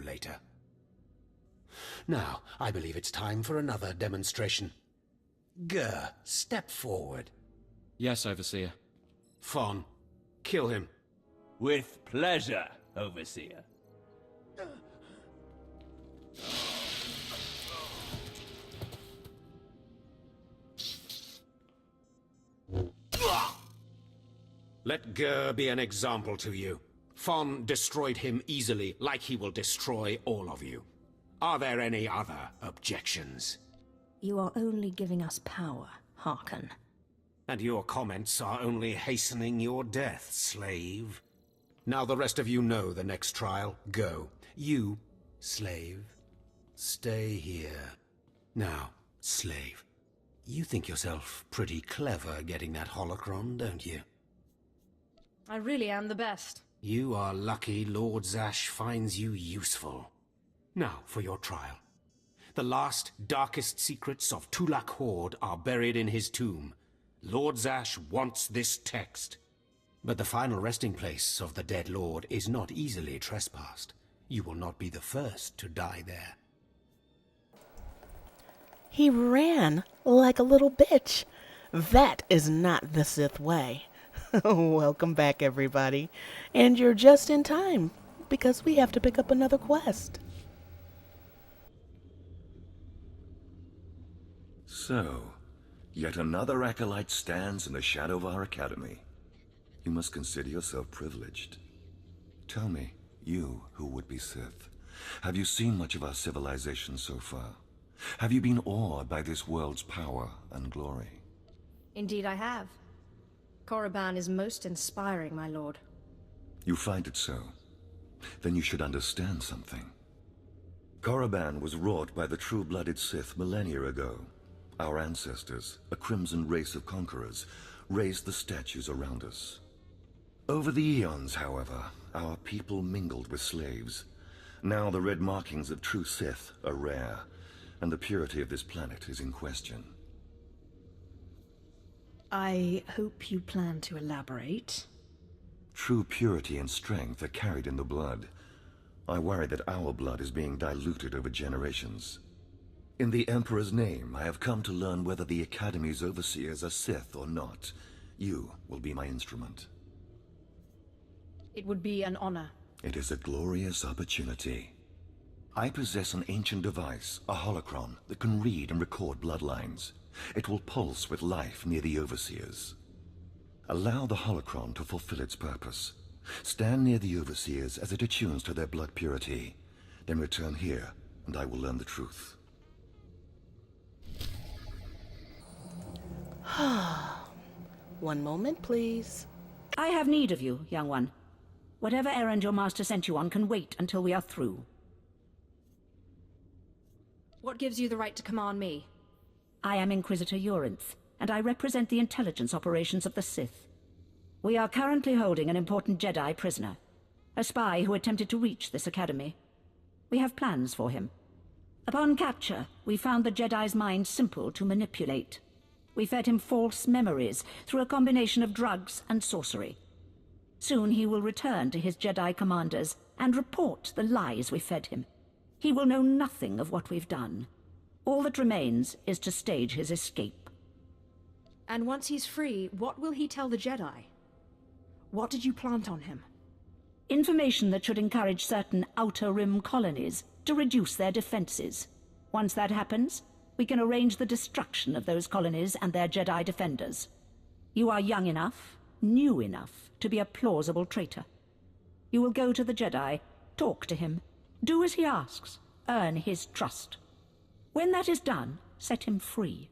later. Now, I believe it's time for another demonstration. Gur, step forward. Yes, Overseer. Fon, kill him. With pleasure, Overseer. Let Gur be an example to you. Fon destroyed him easily, like he will destroy all of you. Are there any other objections? You are only giving us power, Harkun. And your comments are only hastening your death, slave. Now the rest of you know the next trial. Go. You, slave, stay here. Now, slave, you think yourself pretty clever getting that holocron, don't you? I really am the best. You are lucky Lord Zash finds you useful. Now for your trial. The last, darkest secrets of Tulak Horde are buried in his tomb. Lord Zash wants this text. But the final resting place of the dead lord is not easily trespassed. You will not be the first to die there. He ran like a little bitch. That is not the Sith way. Welcome back, everybody. And you're just in time, because we have to pick up another quest. So, yet another acolyte stands in the shadow of our academy. You must consider yourself privileged. Tell me, you who would be Sith, have you seen much of our civilization so far? Have you been awed by this world's power and glory? Indeed I have. Korriban is most inspiring, my lord. You find it so? Then you should understand something. Korriban was wrought by the true-blooded Sith millennia ago. Our ancestors, a crimson race of conquerors, raised the statues around us. Over the eons, however, our people mingled with slaves. Now the red markings of true Sith are rare, and the purity of this planet is in question. I hope you plan to elaborate. True purity and strength are carried in the blood. I worry that our blood is being diluted over generations. In the Emperor's name, I have come to learn whether the Academy's overseers are Sith or not. You will be my instrument. It would be an honor. It is a glorious opportunity. I possess an ancient device, a holocron, that can read and record bloodlines. It will pulse with life near the overseers. Allow the holocron to fulfill its purpose. Stand near the overseers as it attunes to their blood purity. Then return here, and I will learn the truth. One moment, please. I have need of you, young one. Whatever errand your master sent you on can wait until we are through. What gives you the right to command me? I am Inquisitor Urinth, and I represent the intelligence operations of the Sith. We are currently holding an important Jedi prisoner, a spy who attempted to reach this academy. We have plans for him. Upon capture, we found the Jedi's mind simple to manipulate. We fed him false memories through a combination of drugs and sorcery. Soon he will return to his Jedi commanders and report the lies we fed him. He will know nothing of what we've done. All that remains is to stage his escape. And once he's free, what will he tell the Jedi? What did you plant on him? Information that should encourage certain Outer Rim colonies to reduce their defenses. Once that happens, we can arrange the destruction of those colonies and their Jedi defenders. You are young enough, new enough, to be a plausible traitor. You will go to the Jedi, talk to him, do as he asks, earn his trust. When that is done, set him free.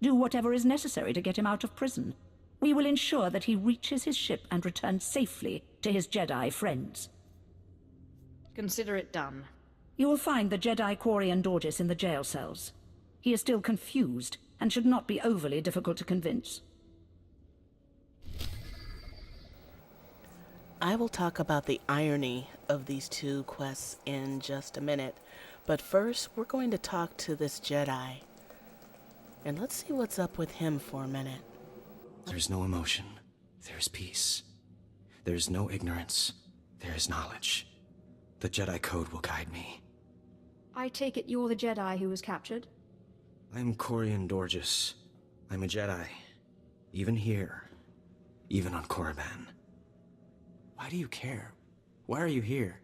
Do whatever is necessary to get him out of prison. We will ensure that he reaches his ship and returns safely to his Jedi friends. Consider it done. You will find the Jedi Quarian Dorjus in the jail cells. He is still confused and should not be overly difficult to convince. I will talk about the irony of these two quests in just a minute. But first, we're going to talk to this Jedi. And let's see what's up with him for a minute. There's no emotion. There's peace. There's no ignorance. There is knowledge. The Jedi Code will guide me. I take it you're the Jedi who was captured? I'm Corian Dorjus. I'm a Jedi. Even here. Even on Korriban. Why do you care? Why are you here?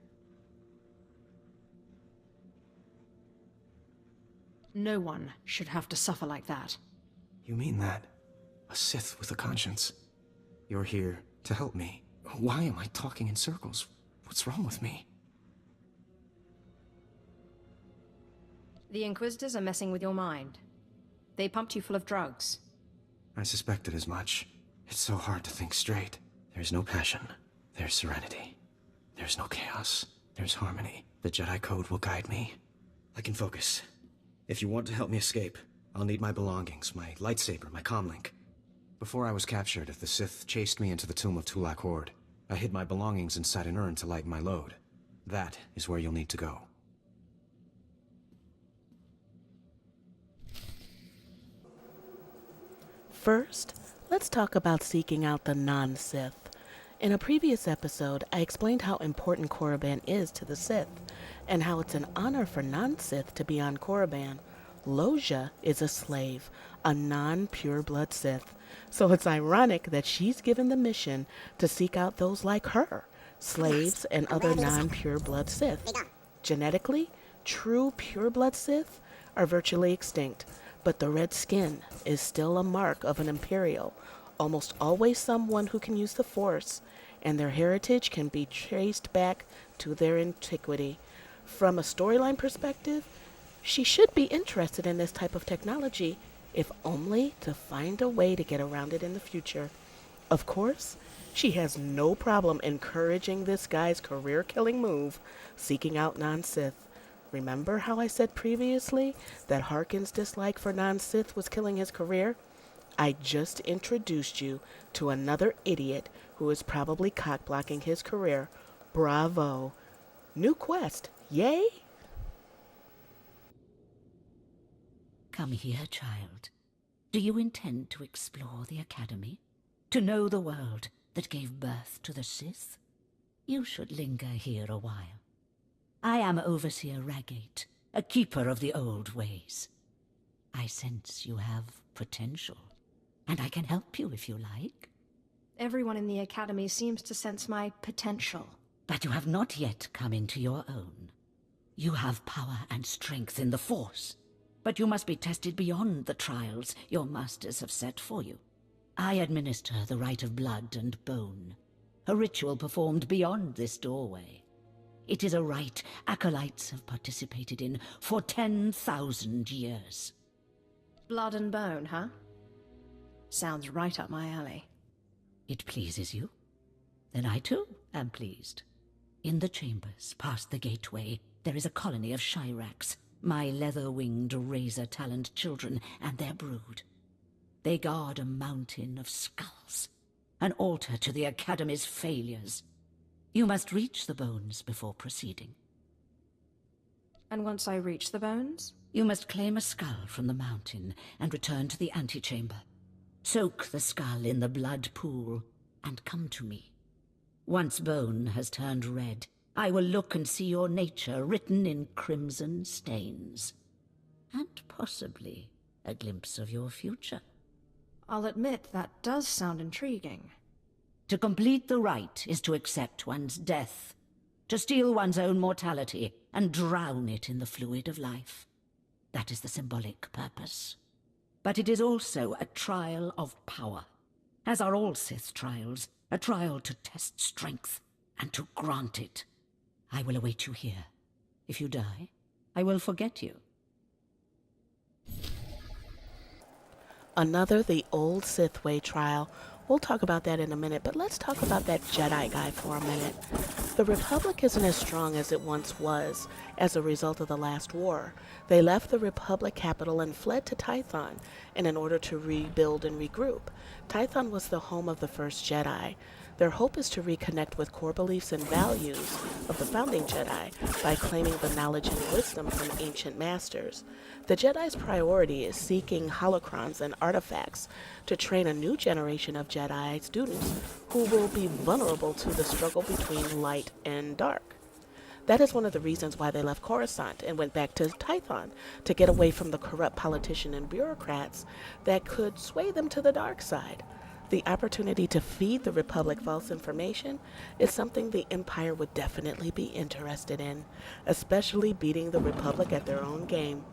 No one should have to suffer like that. You mean that? A Sith with a conscience. You're here to help me. Why am I talking in circles? What's wrong with me? The Inquisitors are messing with your mind. They pumped you full of drugs. I suspected as much. It's so hard to think straight. There's no passion. There's serenity. There's no chaos. There's harmony. The Jedi Code will guide me. I can focus. If you want to help me escape, I'll need my belongings, my lightsaber, my comlink. Before I was captured, the Sith chased me into the tomb of Tulak Horde. I hid my belongings inside an urn to lighten my load. That is where you'll need to go. First, let's talk about seeking out the non-Sith. In a previous episode, I explained how important Korriban is to the Sith, and how it's an honor for non-Sith to be on Korriban. Loja is a slave, a non-pureblood Sith, so it's ironic that she's given the mission to seek out those like her, slaves and other non-pureblood Sith. Genetically, true pureblood Sith are virtually extinct, but the red skin is still a mark of an Imperial, almost always someone who can use the Force, and their heritage can be traced back to their antiquity. From a storyline perspective, she should be interested in this type of technology, if only to find a way to get around it in the future. Of course, she has no problem encouraging this guy's career-killing move, seeking out non-Sith. Remember how I said previously that Harkun's dislike for non-Sith was killing his career? I just introduced you to another idiot who is probably cock-blocking his career. Bravo. New quest. Yay? Come here, child. Do you intend to explore the Academy? To know the world that gave birth to the Sith? You should linger here a while. I am Overseer Ragate, a keeper of the old ways. I sense you have potential, and I can help you if you like. Everyone in the Academy seems to sense my potential. But you have not yet come into your own. You have power and strength in the Force, but you must be tested beyond the trials your masters have set for you. I administer the rite of blood and bone, a ritual performed beyond this doorway. It is a rite acolytes have participated in for 10,000 years. Blood and bone, huh? Sounds right up my alley. It pleases you? Then I too am pleased. In the chambers, past the gateway, there is a colony of Shyraks, my leather-winged, razor-taloned children and their brood. They guard a mountain of skulls, an altar to the Academy's failures. You must reach the bones before proceeding. And once I reach the bones? You must claim a skull from the mountain and return to the antechamber. Soak the skull in the blood pool and come to me. Once bone has turned red, I will look and see your nature written in crimson stains. And possibly a glimpse of your future. I'll admit that does sound intriguing. To complete the rite is to accept one's death, to steal one's own mortality and drown it in the fluid of life. That is the symbolic purpose. But it is also a trial of power, as are all Sith trials, a trial to test strength and to grant it. I will await you here. If you die, I will forget you. Another the old Sith way trial. We'll talk about that in a minute, but let's talk about that Jedi guy for a minute. The Republic isn't as strong as it once was as a result of the last war. They left the Republic capital and fled to Tython in order to rebuild and regroup. Tython was the home of the first Jedi. Their hope is to reconnect with core beliefs and values of the founding Jedi by claiming the knowledge and wisdom from ancient masters. The Jedi's priority is seeking holocrons and artifacts to train a new generation of Jedi students who will be vulnerable to the struggle between light and dark. That is one of the reasons why they left Coruscant and went back to Tython, to get away from the corrupt politicians and bureaucrats that could sway them to the dark side. The opportunity to feed the Republic false information is something the Empire would definitely be interested in, especially beating the Republic at their own game.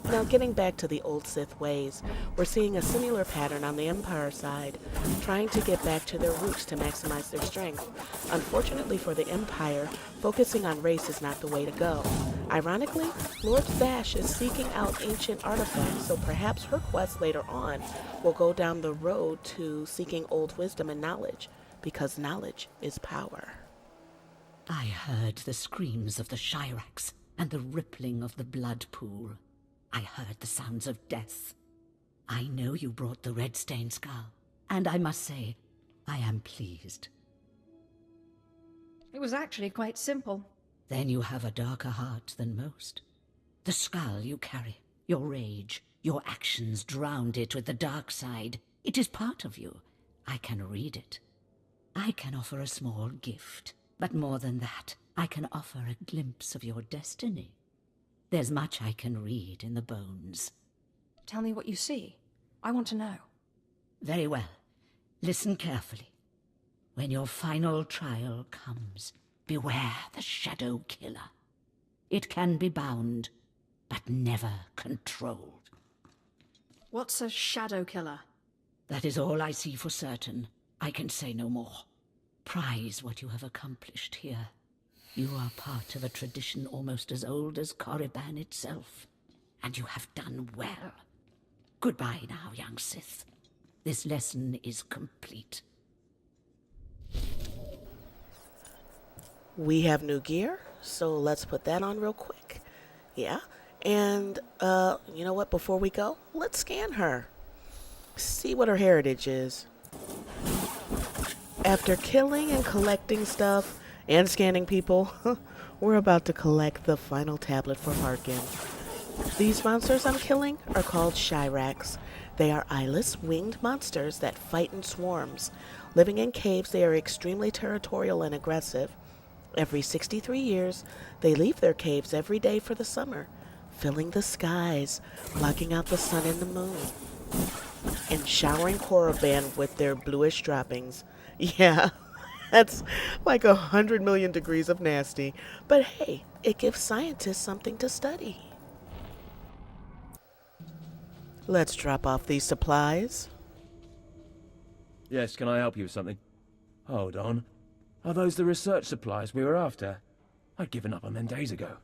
Now, getting back to the old Sith ways, we're seeing a similar pattern on the Empire side, trying to get back to their roots to maximize their strength. Unfortunately for the Empire, focusing on race is not the way to go. Ironically, Lord Zash is seeking out ancient artifacts, so perhaps her quest later on will go down the road to seeking old wisdom and knowledge, because knowledge is power. I heard the screams of the Shirax and the rippling of the blood pool. I heard the sounds of death. I know you brought the red-stained skull, and I must say, I am pleased. It was actually quite simple. Then you have a darker heart than most. The skull you carry, your rage, your actions drowned it with the dark side. It is part of you. I can read it. I can offer a small gift, but more than that, I can offer a glimpse of your destiny. There's much I can read in the bones. Tell me what you see. I want to know. Very well. Listen carefully. When your final trial comes, beware the Shadow Killer. It can be bound, but never controlled. What's a shadow killer? That is all I see for certain. I can say no more. Prize what you have accomplished here. You are part of a tradition almost as old as Korriban itself, and you have done well. Goodbye now, young Sith. This lesson is complete. We have new gear, so let's put that on real quick. Yeah, and you know what, before we go, let's scan her. See what her heritage is. After killing and collecting stuff and scanning people, we're about to collect the final tablet for Harkun. These monsters I'm killing are called Shirax. They are eyeless, winged monsters that fight in swarms. Living in caves, they are extremely territorial and aggressive. Every 63 years, they leave their caves every day for the summer, filling the skies, blocking out the sun and the moon, and showering Korriban with their bluish droppings. Yeah, that's like 100 million degrees of nasty. But hey, it gives scientists something to study. Let's drop off these supplies. Yes, can I help you with something? Hold on. Are those the research supplies we were after? I'd given up on them days ago.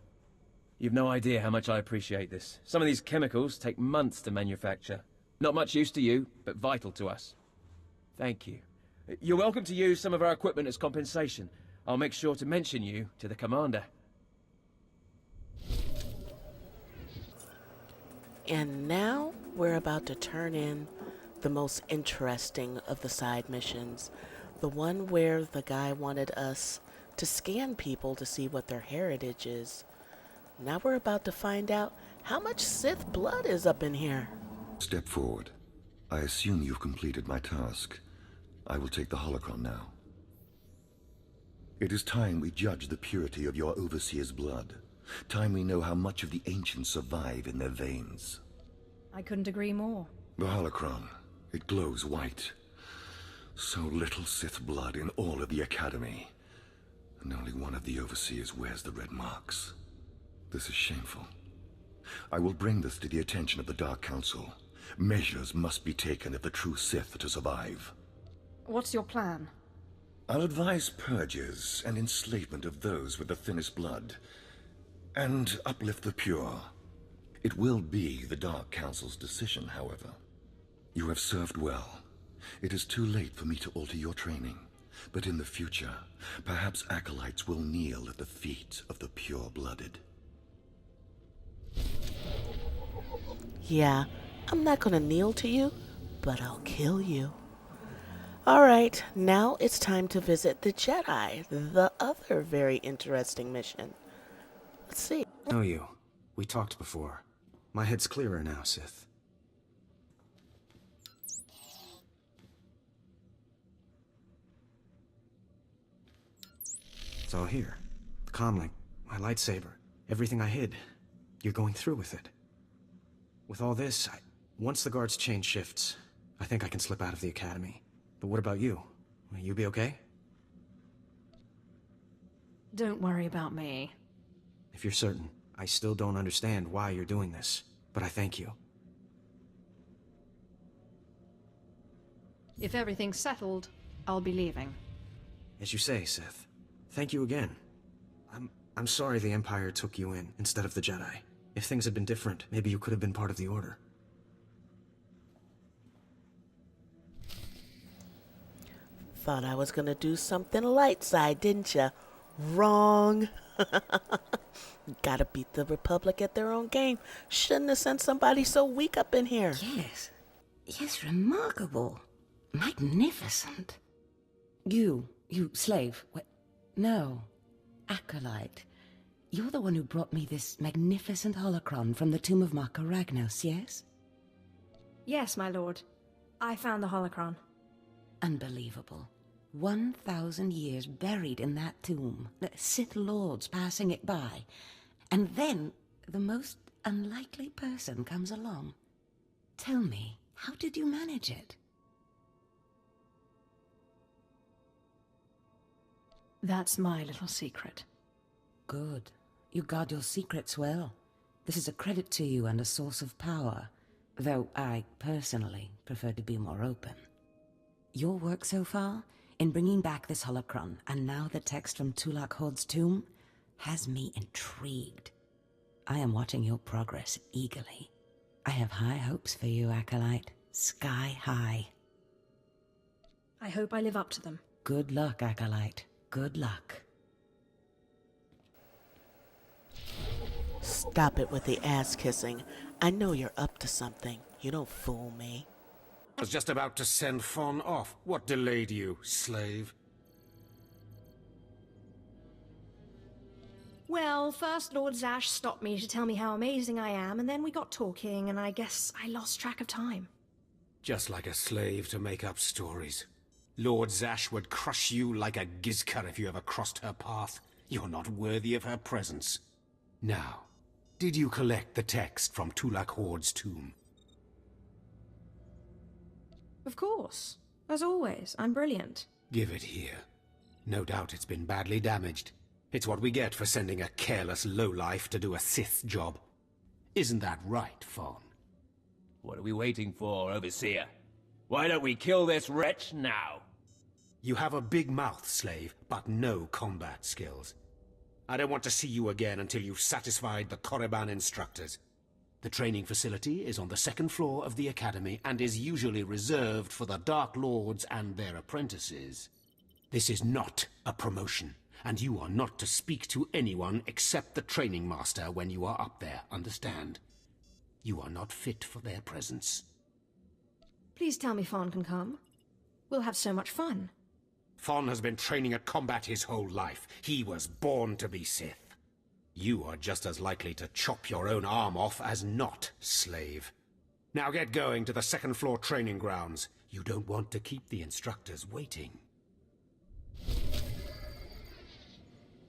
You've no idea how much I appreciate this. Some of these chemicals take months to manufacture. Not much use to you, but vital to us. Thank you. You're welcome to use some of our equipment as compensation. I'll make sure to mention you to the commander. And now we're about to turn in the most interesting of the side missions. The one where the guy wanted us to scan people to see what their heritage is. Now we're about to find out how much Sith blood is up in here. Step forward. I assume you've completed my task. I will take the holocron now. It is time we judge the purity of your overseer's blood. Time we know how much of the ancients survive in their veins. I couldn't agree more. The holocron, it glows white. So little Sith blood in all of the Academy. And only one of the overseers wears the red marks. This is shameful. I will bring this to the attention of the Dark Council. Measures must be taken if the true Sith are to survive. What's your plan? I'll advise purges and enslavement of those with the thinnest blood, and uplift the pure. It will be the Dark Council's decision, however. You have served well. It is too late for me to alter your training, but in the future, perhaps acolytes will kneel at the feet of the pure-blooded. Yeah, I'm not gonna kneel to you, but I'll kill you. Alright, now it's time to visit the Jedi, the other very interesting mission. Let's see. Know you. We talked before. My head's clearer now, Sith. It's all here. The comlink. my lightsaber, everything I hid. You're going through with it. With all this, once the guards change shifts, I think I can slip out of the academy. But what about you? Will you be okay? Don't worry about me. If you're certain, I still don't understand why you're doing this, but I thank you. If everything's settled, I'll be leaving. As you say, Sith. Thank you again. I'm sorry the Empire took you in instead of the Jedi. If things had been different, maybe you could have been part of the Order. Thought I was gonna do something light side, didn't ya? Wrong. Gotta beat the Republic at their own game. Shouldn't have sent somebody so weak up in here. Yes. Yes, remarkable. Magnificent. You slave. No. Acolyte. You're the one who brought me this magnificent holocron from the tomb of Marka Ragnos, yes? Yes, my lord. I found the holocron. Unbelievable. 1,000 years buried in that tomb. The Sith Lords passing it by. And then the most unlikely person comes along. Tell me, how did you manage it? That's my little secret. Good. You guard your secrets well. This is a credit to you and a source of power, though I, personally, prefer to be more open. Your work so far, in bringing back this holocron, and now the text from Tulak Horde's tomb, has me intrigued. I am watching your progress eagerly. I have high hopes for you, Acolyte. Sky high. I hope I live up to them. Good luck, Acolyte. Good luck. Stop it with the ass kissing. I know you're up to something. You don't fool me. I was just about to send Fawn off. What delayed you, slave? Well, first Lord Zash stopped me to tell me how amazing I am, and then we got talking, and I guess I lost track of time. Just like a slave to make up stories. Lord Zash would crush you like a gizka if you ever crossed her path. You're not worthy of her presence. Now, did you collect the text from Tulak Horde's tomb? Of course. As always, I'm brilliant. Give it here. No doubt it's been badly damaged. It's what we get for sending a careless lowlife to do a Sith job. Isn't that right, Fawn? What are we waiting for, Overseer? Why don't we kill this wretch now? You have a big mouth, slave, but no combat skills. I don't want to see you again until you've satisfied the Korriban instructors. The training facility is on the second floor of the Academy and is usually reserved for the Dark Lords and their apprentices. This is not a promotion, and you are not to speak to anyone except the training master when you are up there, understand? You are not fit for their presence. Please tell me Fawn can come. We'll have so much fun. Fawn has been training at combat his whole life. He was born to be Sith. You are just as likely to chop your own arm off as not, slave. Now get going to the second floor training grounds. You don't want to keep the instructors waiting.